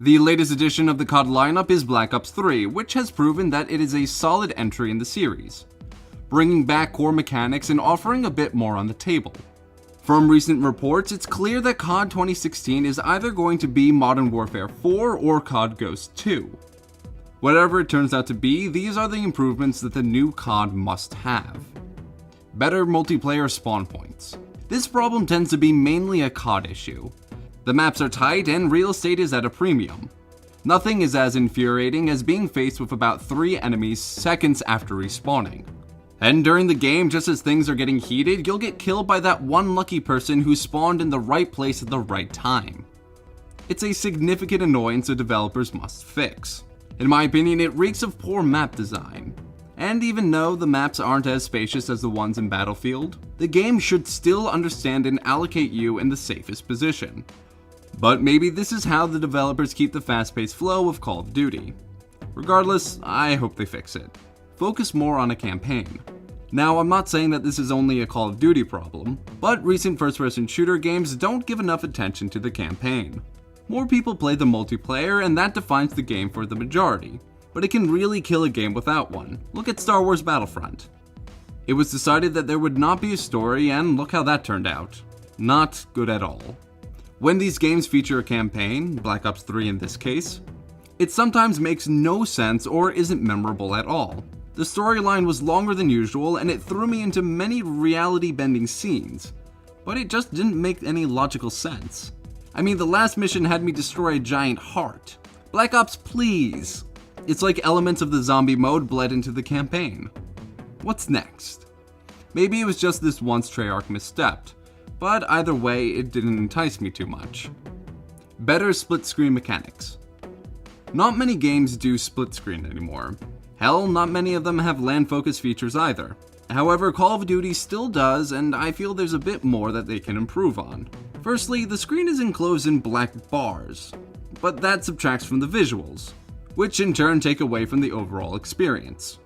The latest edition of the COD lineup is Black Ops 3, which has proven that it is a solid entry in the series, bringing back core mechanics and offering a bit more on the table. From recent reports, it's clear that COD 2016 is either going to be Modern Warfare 4 or COD Ghost 2. Whatever it turns out to be, these are the improvements that the new COD must have. Better multiplayer spawn points. This problem tends to be mainly a COD issue. The maps are tight and real estate is at a premium. Nothing is as infuriating as being faced with about 3 enemies seconds after respawning. And during the game, just as things are getting heated, you'll get killed by that one lucky person who spawned in the right place at the right time. It's a significant annoyance the developers must fix. In my opinion, it reeks of poor map design. And even though the maps aren't as spacious as the ones in Battlefield, the game should still understand and allocate you in the safest position. But maybe this is how the developers keep the fast-paced flow of Call of Duty. Regardless, I hope they fix it. Focus more on a campaign. Now, I'm not saying that this is only a Call of Duty problem, but recent first-person shooter games don't give enough attention to the campaign. More people play the multiplayer, and that defines the game for the majority, but it can really kill a game without one. Look at Star Wars Battlefront. It was decided that there would not be a story, and look how that turned out. Not good at all. When these games feature a campaign, Black Ops 3 in this case, it sometimes makes no sense or isn't memorable at all. The storyline was longer than usual and it threw me into many reality-bending scenes, but it just didn't make any logical sense. I mean, the last mission had me destroy a giant heart. Black Ops, please! It's like elements of the zombie mode bled into the campaign. What's next? Maybe it was just this once Treyarch misstepped, but either way, it didn't entice me too much. Better split-screen mechanics. Not many games do split-screen anymore. Hell, not many of them have LAN focus features either. However, Call of Duty still does, and I feel there's a bit more that they can improve on. Firstly, the screen is enclosed in black bars, but that subtracts from the visuals, which in turn take away from the overall experience.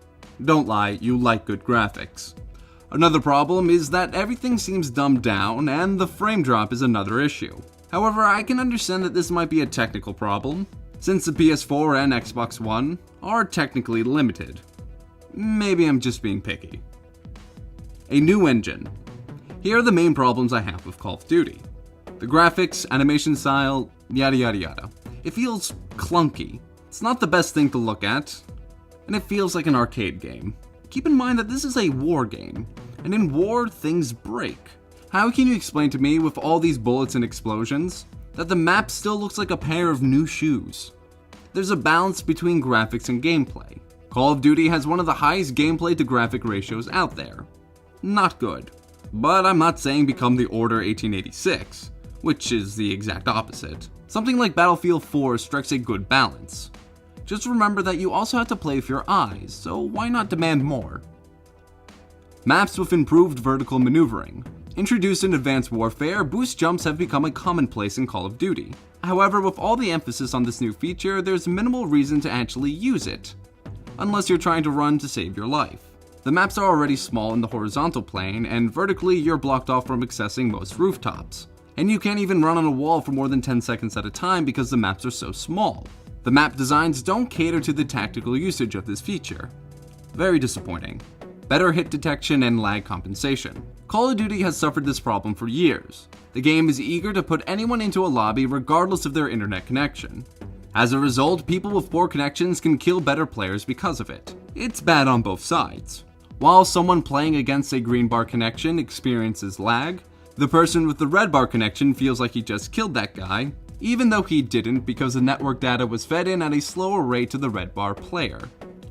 Don't lie, you like good graphics. Another problem is that everything seems dumbed down, and the frame drop is another issue. However, I can understand that this might be a technical problem, since the PS4 and Xbox One are technically limited. Maybe I'm just being picky. A new engine. Here are the main problems I have with Call of Duty. The graphics, animation style, yada yada yada. It feels clunky. It's not the best thing to look at, and it feels like an arcade game. Keep in mind that this is a war game, and in war, things break. How can you explain to me, with all these bullets and explosions, that the map still looks like a pair of new shoes? There's a balance between graphics and gameplay. Call of Duty has one of the highest gameplay to graphic ratios out there. Not good. But I'm not saying become the Order 1886, which is the exact opposite. Something like Battlefield 4 strikes a good balance. Just remember that you also have to play with your eyes, so why not demand more? Maps with improved vertical maneuvering. Introduced in Advanced Warfare, boost jumps have become a commonplace in Call of Duty. However, with all the emphasis on this new feature, there's minimal reason to actually use it, unless you're trying to run to save your life. The maps are already small in the horizontal plane, and vertically you're blocked off from accessing most rooftops. And you can't even run on a wall for more than 10 seconds at a time because the maps are so small. The map designs don't cater to the tactical usage of this feature. Very disappointing. Better hit detection and lag compensation. Call of Duty has suffered this problem for years. The game is eager to put anyone into a lobby regardless of their internet connection. As a result, people with poor connections can kill better players because of it. It's bad on both sides. While someone playing against a green bar connection experiences lag, the person with the red bar connection feels like he just killed that guy, even though he didn't because the network data was fed in at a slower rate to the red bar player.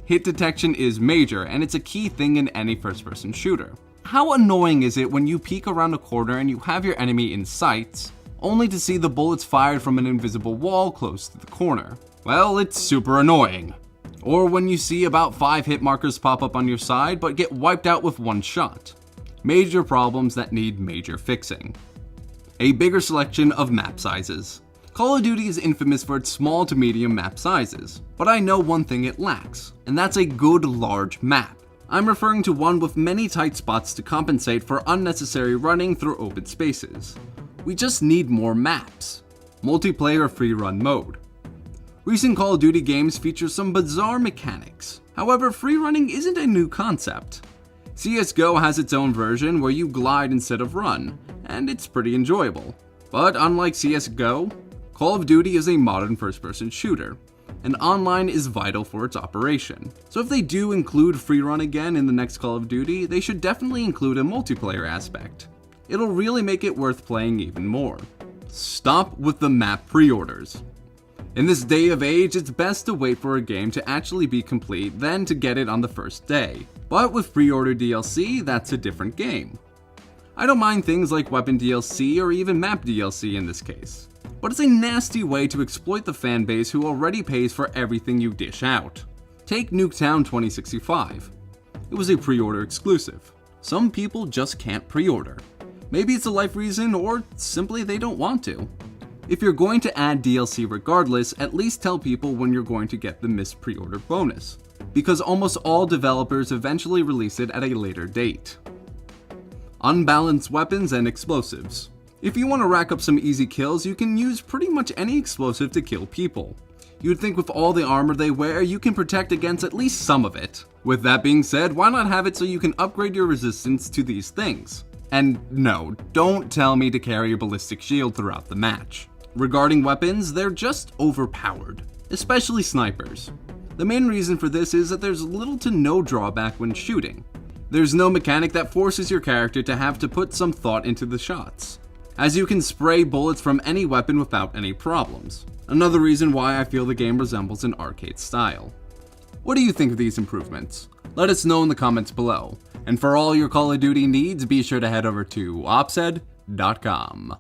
Hit detection is major, and it's a key thing in any first-person shooter. How annoying is it when you peek around a corner and you have your enemy in sight, only to see the bullets fired from an invisible wall close to the corner? Well, it's super annoying. Or when you see about 5 hit markers pop up on your side but get wiped out with one shot. Major problems that need major fixing. A bigger selection of map sizes. Call of Duty is infamous for its small to medium map sizes, but I know one thing it lacks, and that's a good large map. I'm referring to one with many tight spots to compensate for unnecessary running through open spaces. We just need more maps. Multiplayer free run mode. Recent Call of Duty games feature some bizarre mechanics. However, free running isn't a new concept. CSGO has its own version where you glide instead of run, and it's pretty enjoyable. But unlike CSGO, Call of Duty is a modern first-person shooter, and online is vital for its operation. So if they do include free run again in the next Call of Duty, they should definitely include a multiplayer aspect. It'll really make it worth playing even more. Stop with the map pre-orders. In this day of age, it's best to wait for a game to actually be complete than to get it on the first day. But with pre-order DLC, that's a different game. I don't mind things like weapon DLC or even map DLC in this case, but it's a nasty way to exploit the fan base who already pays for everything you dish out. Take Nuketown 2065. It was a pre-order exclusive. Some people just can't pre-order. Maybe it's a life reason or simply they don't want to. If you're going to add DLC regardless, at least tell people when you're going to get the missed pre-order bonus, because almost all developers eventually release it at a later date. Unbalanced weapons and explosives. If you want to rack up some easy kills, you can use pretty much any explosive to kill people. You'd think with all the armor they wear, you can protect against at least some of it. With that being said, why not have it so you can upgrade your resistance to these things? And no, don't tell me to carry a ballistic shield throughout the match. Regarding weapons, they're just overpowered, especially snipers. The main reason for this is that there's little to no drawback when shooting. There's no mechanic that forces your character to have to put some thought into the shots, as you can spray bullets from any weapon without any problems. Another reason why I feel the game resembles an arcade style. What do you think of these improvements? Let us know in the comments below. And for all your Call of Duty needs, be sure to head over to opsed.com.